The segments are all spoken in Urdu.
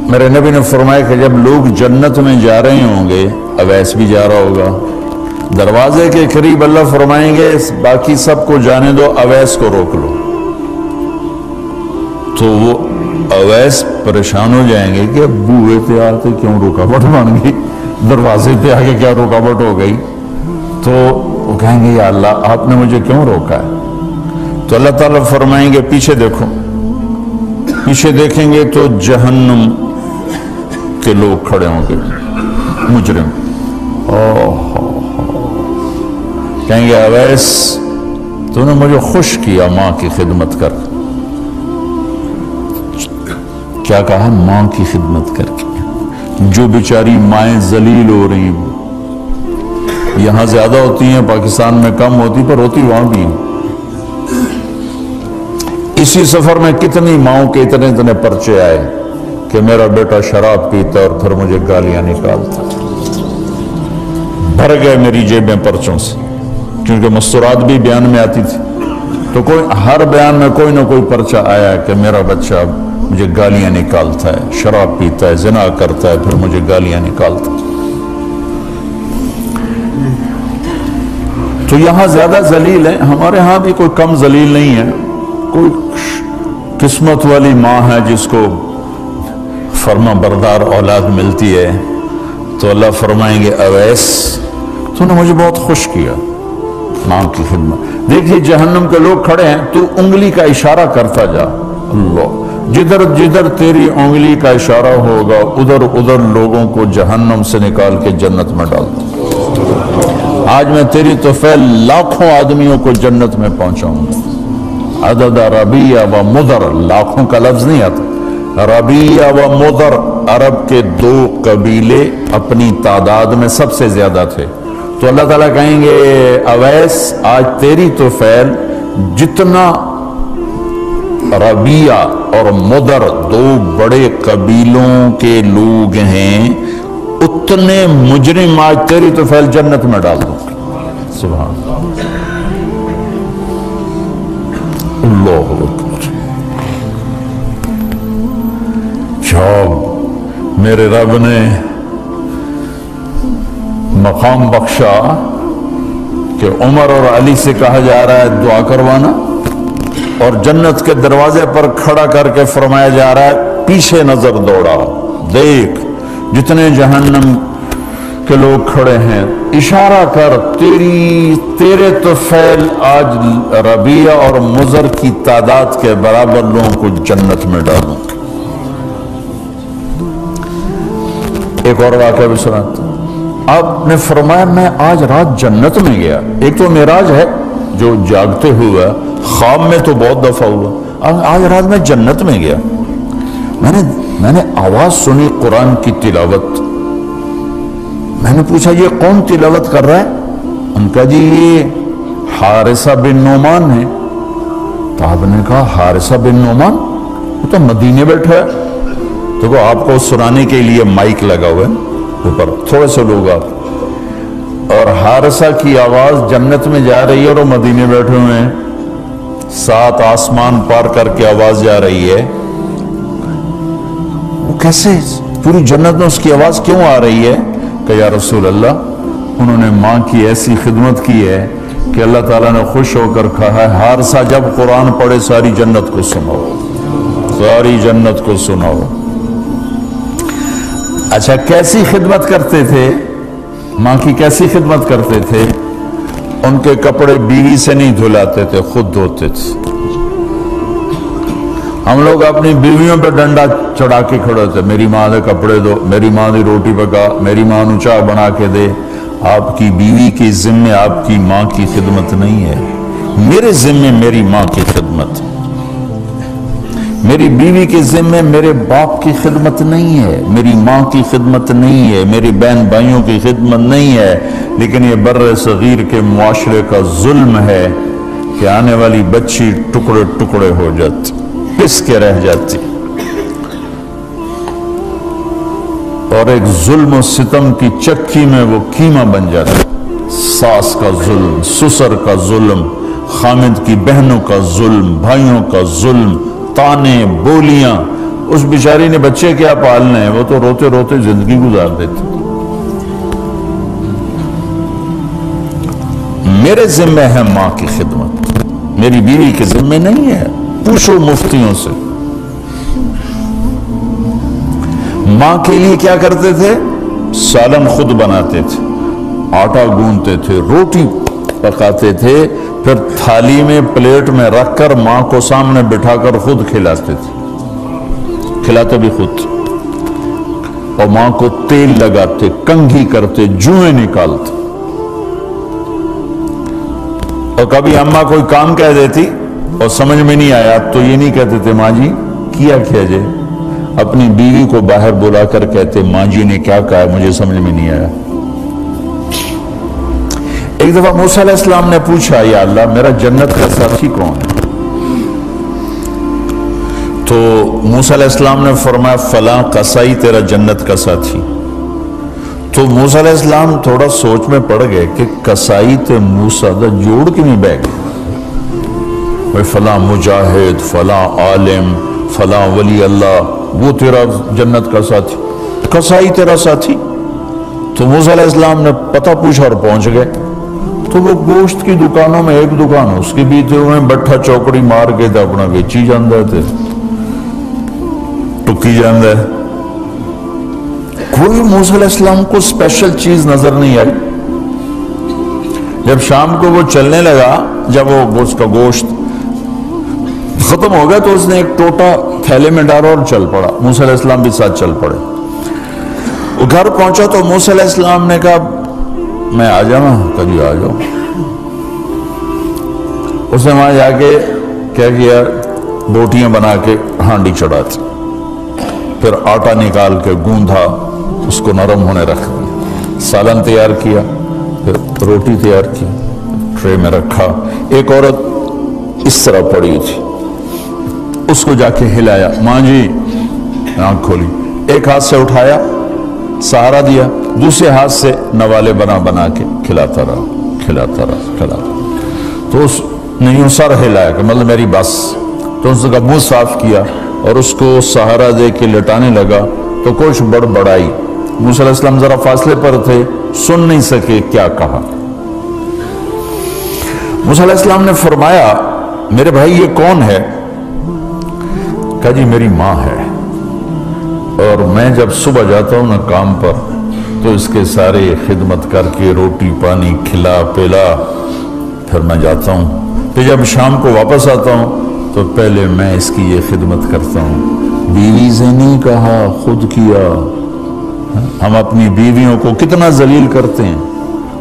میرے نبی نے فرمایا کہ جب لوگ جنت میں جا رہے ہوں گے، اویس بھی جا رہا ہوگا، دروازے کے قریب اللہ فرمائیں گے باقی سب کو جانے دو، اویس کو روک لو۔ تو وہ اویس پریشان ہو جائیں گے کہ بوئے پہ آتے کیوں رکاوٹ بن گئی، دروازے پہ آگے کیا رکاوٹ ہو گئی؟ تو وہ کہیں گے یا اللہ آپ نے مجھے کیوں روکا ہے؟ تو اللہ تعالیٰ فرمائیں گے پیچھے دیکھو، پیچھے دیکھیں گے تو جہنم کے لوگ کھڑے ہوں گے، مجرم۔ کہیں گے اویس تو نے مجھے خوش کیا ماں کی خدمت کر۔ کیا کہا؟ ماں کی خدمت کر کے۔ جو بیچاری مائیں ذلیل ہو رہی ہیں، یہاں زیادہ ہوتی ہیں، پاکستان میں کم ہوتی، پر ہوتی وہاں بھی ہیں۔ اسی سفر میں کتنی ماؤں کے اتنے پرچے آئے کہ میرا بیٹا شراب پیتا اور پھر مجھے گالیاں نکالتا، بھر گئے میری جیبیں پرچوں سے، کیونکہ مستورات بھی بیان میں آتی تھی۔ تو ہر بیان میں کوئی نہ کوئی پرچہ آیا کہ میرا بچہ مجھے گالیاں نکالتا ہے، شراب پیتا ہے، زنا کرتا ہے، پھر مجھے گالیاں نکالتا ہے۔ تو یہاں زیادہ ذلیل ہیں، ہمارے ہاں بھی کوئی کم ذلیل نہیں ہے۔ کوئی قسمت والی ماں ہے جس کو فرما بردار اولاد ملتی ہے، تو اللہ فرمائیں گے اویس تو نے مجھے بہت خوش کیا ماں کی خدمت۔ دیکھیے جہنم کے لوگ کھڑے ہیں، تو انگلی کا اشارہ کرتا جا، اللہ جدھر جدھر تیری انگلی کا اشارہ ہوگا ادھر ادھر لوگوں کو جہنم سے نکال کے جنت میں ڈال دوں۔ آج میں تیری طفیل لاکھوں آدمیوں کو جنت میں پہنچاؤں گا۔ عدد ربیہ و مدر، لاکھوں کا لفظ نہیں آتا، ربیہ و مدر عرب کے دو قبیلے اپنی تعداد میں سب سے زیادہ تھے۔ تو اللہ تعالیٰ کہیں گے اویس آج تیری طفیل جتنا ربیہ اور مدر دو بڑے قبیلوں کے لوگ ہیں، اتنے مجرم آج تیری طفیل جنت میں ڈال دوں۔ سبحان اللہ اکبر۔ جب میرے رب نے مقام بخشا کہ عمر اور علی سے کہا جا رہا ہے دعا کروانا، اور جنت کے دروازے پر کھڑا کر کے فرمایا جا رہا ہے پیچھے نظر دوڑا، دیکھ جتنے جہنم کے لوگ کھڑے ہیں، اشارہ کر تیرے طفیل آج ربیہ اور مضر کی تعداد کے برابر لوگوں کو جنت میں ڈالوں۔ ایک اور واقعہ بھی سناتا ہوں۔ آپ نے فرمایا میں آج رات جنت میں گیا۔ ایک تو معراج ہے جو جاگتے ہوئے، خواب میں تو بہت دفعہ ہوا، آج رات میں جنت میں گیا، میں نے آواز سنی قرآن کی تلاوت۔ میں نے پوچھا یہ کون تلاوت کر رہا ہے؟ ان کا جی یہ حارثہ بن نعمان ہے۔ تو آپ نے کہا حارثہ بن نعمان، وہ تو مدینے بیٹھا ہے۔ تو وہ آپ کو سنانے کے لیے مائک لگا ہوا ہے اوپر، تھوڑے سے لوگ آپ، اور حارثہ کی آواز جنت میں جا رہی ہے اور وہ مدینے بیٹھے ہوئے ہیں، 7 آسمان پار کر کے آواز جا رہی ہے۔ وہ کیسے پوری جنت میں اس کی آواز کیوں آ رہی ہے؟ کہ یا رسول اللہ انہوں نے ماں کی ایسی خدمت کی ہے کہ اللہ تعالیٰ نے خوش ہو کر کہا ہے حارثہ جب قرآن پڑھے ساری جنت کو سناؤ، ساری جنت کو سناؤ۔ اچھا کیسی خدمت کرتے تھے؟ ماں کی کیسی خدمت کرتے تھے؟ ان کے کپڑے بیوی سے نہیں دھلاتے تھے، خود دھوتے تھے۔ ہم لوگ اپنی بیویوں پہ ڈنڈا چڑھا کے کھڑے ہوتے، میری ماں دے کپڑے دو، میری ماں دی روٹی پکا، میری ماں نو چاہ بنا کے دے۔ آپ کی بیوی کی ذمہ آپ کی ماں کی خدمت نہیں ہے، میرے ذمہ میری ماں کی خدمت، میری بیوی کے ذمہ میرے باپ کی خدمت نہیں ہے، میری ماں کی خدمت نہیں ہے، میری بہن بھائیوں کی خدمت نہیں ہے۔ لیکن یہ بر صغیر کے معاشرے کا ظلم ہے کہ آنے والی بچی ٹکڑے ٹکڑے ہو جاتی، پس کے رہ جاتی، اور ایک ظلم و ستم کی چکی میں وہ قیمہ بن جاتی۔ ساس کا ظلم، سسر کا ظلم، خامد کی بہنوں کا ظلم، بھائیوں کا ظلم، تانے بولیاں، اس بیچاری نے بچے کیا پالنے ہیں، وہ تو روتے روتے زندگی گزار دیتی۔ میرے ذمہ ہے ماں کی خدمت، میری بیوی کے ذمہ نہیں ہے۔ پوچھو مفتیوں سے، ماں کے لیے کیا کرتے تھے؟ سالن خود بناتے تھے، آٹا گوندتے تھے، روٹی پکاتے تھے، پھر تھالی میں پلیٹ میں رکھ کر ماں کو سامنے بٹھا کر خود کھلاتے تھے، کھلاتے بھی خود، اور ماں کو تیل لگاتے، کنگھی کرتے، جوئیں نکالتے۔ اور کبھی اماں کوئی کام کہہ دیتی اور سمجھ میں نہیں آیا تو یہ نہیں کہتے تھے ماں جی کیا جائے، اپنی بیوی کو باہر بلا کر کہتے ماں جی نے کیا کہا مجھے سمجھ میں نہیں آیا۔ ایک دفعہ موسیٰ علیہ السلام نے پوچھا یا اللہ میرا جنت کا ساتھی کون ہے؟ تو موسیٰ علیہ السلام نے فرمایا فلاں قصائی تیرا جنت کا ساتھی۔ تو موسیٰ علیہ السلام تھوڑا سوچ میں پڑ گئے کہ قصائی تے موسیٰ دا جوڑ کی نہیں بے گئے، فلاں مجاہد، فلاں عالم، فلاں ولی اللہ وہ تیرا جنت کا ساتھی، قصائی تیرا ساتھی۔ تو موسیٰ علیہ السلام نے پتہ پوچھا اور پہنچ گئے۔ تو وہ گوشت کی دکانوں میں ایک دکان اس کی بھی تھی، انہیں بٹھا چوکڑی مار کے تھا اپنا ویچی جاندہ تھے، ٹکی جاندہ ہے۔ کوئی موسیٰ علیہ السلام کو اسپیشل چیز نظر نہیں آئی۔ جب شام کو وہ چلنے لگا، جب وہ اس کا گوشت ختم ہو گیا تو اس نے ایک ٹوٹا تھیلے میں ڈالا اور چل پڑا، موسیٰ علیہ السلام بھی ساتھ چل پڑے۔ وہ گھر پہنچا تو موسیٰ علیہ السلام نے کہا میں آ جاؤں؟ کہا آ جاؤ۔ اس نے وہاں جا کے کیا کیا، بوٹیاں بنا کے ہانڈی چڑھاتی، پھر آٹا نکال کے گوندھا، اس کو نرم ہونے رکھ دیا، سالن تیار کیا، پھر روٹی تیار کی، ٹرے میں رکھا۔ ایک عورت اس طرح پڑی تھی، اس کو جا کے ہلایا، ماں جی، آنکھ کھولی، ایک ہاتھ سے اٹھایا، سہارا دیا، دوسرے ہاتھ سے نوالے بنا بنا کے کھلاتا رہا۔ تو اس نے یوں سر ہلایا کہ مطلب میری بس، تو اس کا منہ صاف کیا اور اس کو سہارا دے کے لٹانے لگا تو کچھ بڑبڑائی۔ موسیٰ علیہ السلام ذرا فاصلے پر تھے، سن نہیں سکے کیا کہا۔ موسیٰ علیہ السلام نے فرمایا میرے بھائی یہ کون ہے؟ کہا جی میری ماں ہے، اور میں جب صبح جاتا ہوں نا کام پر تو اس کے سارے خدمت کر کے روٹی پانی کھلا پلا پھر میں جاتا ہوں، پھر جب شام کو واپس آتا ہوں تو پہلے میں اس کی یہ خدمت کرتا ہوں۔ بیوی سے نہیں کہا، خود کیا۔ ہم اپنی بیویوں کو کتنا ذلیل کرتے ہیں،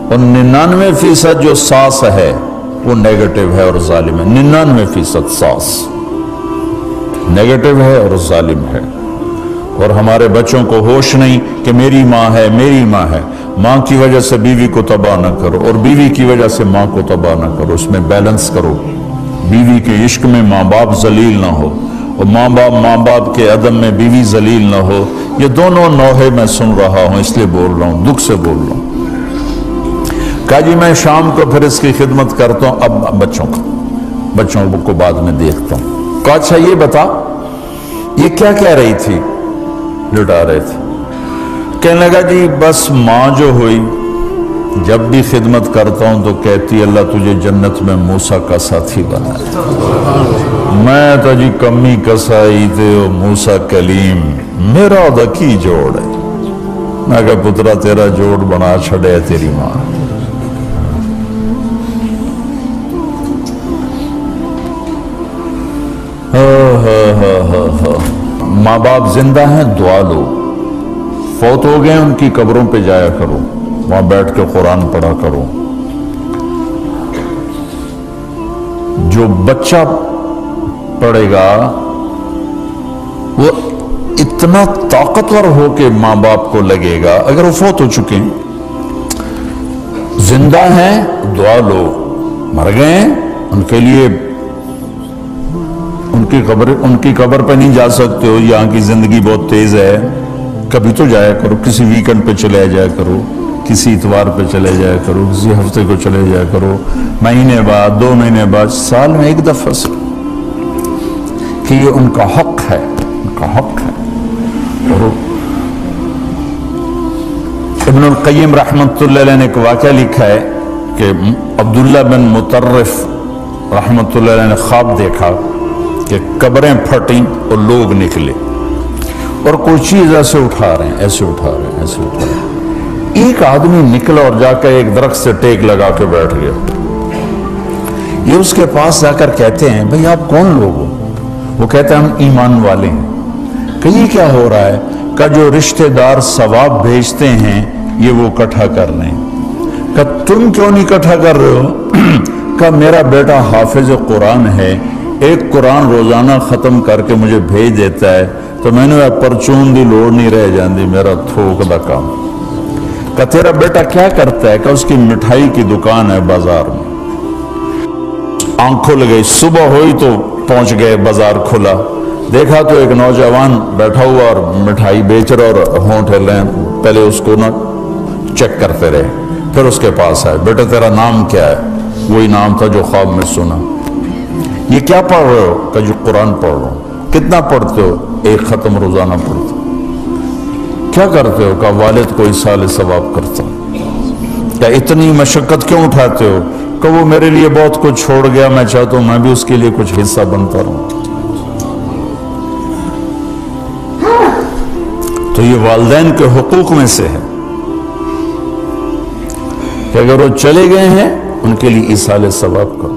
اور 99% جو ساس ہے وہ نیگیٹو ہے اور ظالم ہے۔ 99% ساس نیگیٹو ہے اور ظالم ہے، اور ہمارے بچوں کو ہوش نہیں کہ میری ماں ہے، میری ماں ہے۔ ماں کی وجہ سے بیوی کو تباہ نہ کرو، اور بیوی کی وجہ سے ماں کو تباہ نہ کرو، اس میں بیلنس کرو۔ بیوی کے عشق میں ماں باپ ذلیل نہ ہو، اور ماں باپ کے عدم میں بیوی ذلیل نہ ہو۔ یہ دونوں نوحے میں سن رہا ہوں، اس لیے بول رہا ہوں، دکھ سے بول رہا ہوں۔ کہا جی میں شام کو پھر اس کی خدمت کرتا ہوں، اب بچوں کو بعد میں دیکھتا ہوں۔ کہا اچھا یہ بتا یہ کیا کہہ رہی تھی؟ لٹا رہے تھے۔ کہنے لگا جی بس ماں جو ہوئی جب بھی خدمت کرتا ہوں تو کہتی اللہ تجھے جنت میں موسیٰ کا ساتھی بنا۔ میں تو جی کمی کسائی تے موسیٰ کلیم میرا دکی جوڑ ہے۔ میں کہا پترا تیرا جوڑ بنا چھڑے تیری ماں۔ ماں باپ زندہ ہیں دعا لو، فوت ہو گئے ان کی قبروں پہ جایا کرو، وہاں بیٹھ کے قرآن پڑھا کرو۔ جو بچہ پڑھے گا وہ اتنا طاقتور ہو کے ماں باپ کو لگے گا، اگر وہ فوت ہو چکے ہیں، زندہ ہیں دعا لو، مر گئے ہیں ان کے لیے ان کی قبر پہ نہیں جا سکتے ہو، یہاں کی زندگی بہت تیز ہے، کبھی تو جایا کرو، کسی ویکنڈ پہ چلے جایا کرو، کسی اتوار پہ چلے جایا کرو، کسی ہفتے کو چلے جایا کرو، مہینے بعد 2 مہینے بعد، سال میں 1 دفعہ سے، کہ یہ ان کا حق ہے، ان کا حق ہے۔ اور ابن القیم رحمۃ اللہ علیہ نے ایک واقعہ لکھا ہے کہ عبداللہ بن مطرف رحمۃ اللہ علیہ نے خواب دیکھا کہ قبریں پھٹیں اور لوگ نکلے اور کوئی چیز ایسے اٹھا رہے ہیں، ایسے اٹھا رہے ہیں، ایسے اٹھا رہے ہیں۔ ایک آدمی نکلا اور جا کر ایک درخت سے ٹیک لگا کے بیٹھ گیا۔ یہ اس کے پاس جا کر کہتے ہیں بھئی آپ کون لوگ ہو؟ وہ کہتے ہیں ہم ایمان والے ہیں۔ کہ یہ کیا ہو رہا ہے؟ کہ جو رشتہ دار ثواب بھیجتے ہیں یہ وہ اکٹھا کر رہے ہیں۔ کہ تم کیوں نہیں اکٹھا کر رہے ہو؟ کہ میرا بیٹا حافظ قرآن ہے، ایک قرآن روزانہ ختم کر کے مجھے بھیج دیتا ہے، تو میں نے پرچون دی لوڑ نہیں رہ جاندی، میرا تھوک دا کام۔ کہ تیرا بیٹا کیا کرتا ہے؟ کہ اس کی مٹھائی کی دکان ہے بازار میں۔ آنکھ کھل گئی، صبح ہوئی تو پہنچ گئے، بازار کھلا، دیکھا تو ایک نوجوان بیٹھا ہوا اور مٹھائی بیچ رہا اور ہونٹ ہل رہے ہیں۔ پہلے اس کو نہ چیک کرتے رہے، پھر اس کے پاس آئے، بیٹا تیرا نام کیا ہے؟ وہی نام تھا جو خواب میں سنا۔ یہ کیا پڑھ رہے ہو؟ کہ جو قرآن پڑھ رہا ہوں۔ کتنا پڑھتے ہو؟ ایک ختم روزانہ پڑھتے ہو۔ کیا کرتے ہو؟ کہ والد کو ایصال ثواب کرتا ہوں۔ کہ اتنی مشقت کیوں اٹھاتے ہو؟ کہ وہ میرے لیے بہت کچھ چھوڑ گیا، میں چاہتا ہوں میں بھی اس کے لیے کچھ حصہ بنتا رہوں۔ تو یہ والدین کے حقوق میں سے ہے کہ اگر وہ چلے گئے ہیں ان کے لیے ایصال ثواب کرو۔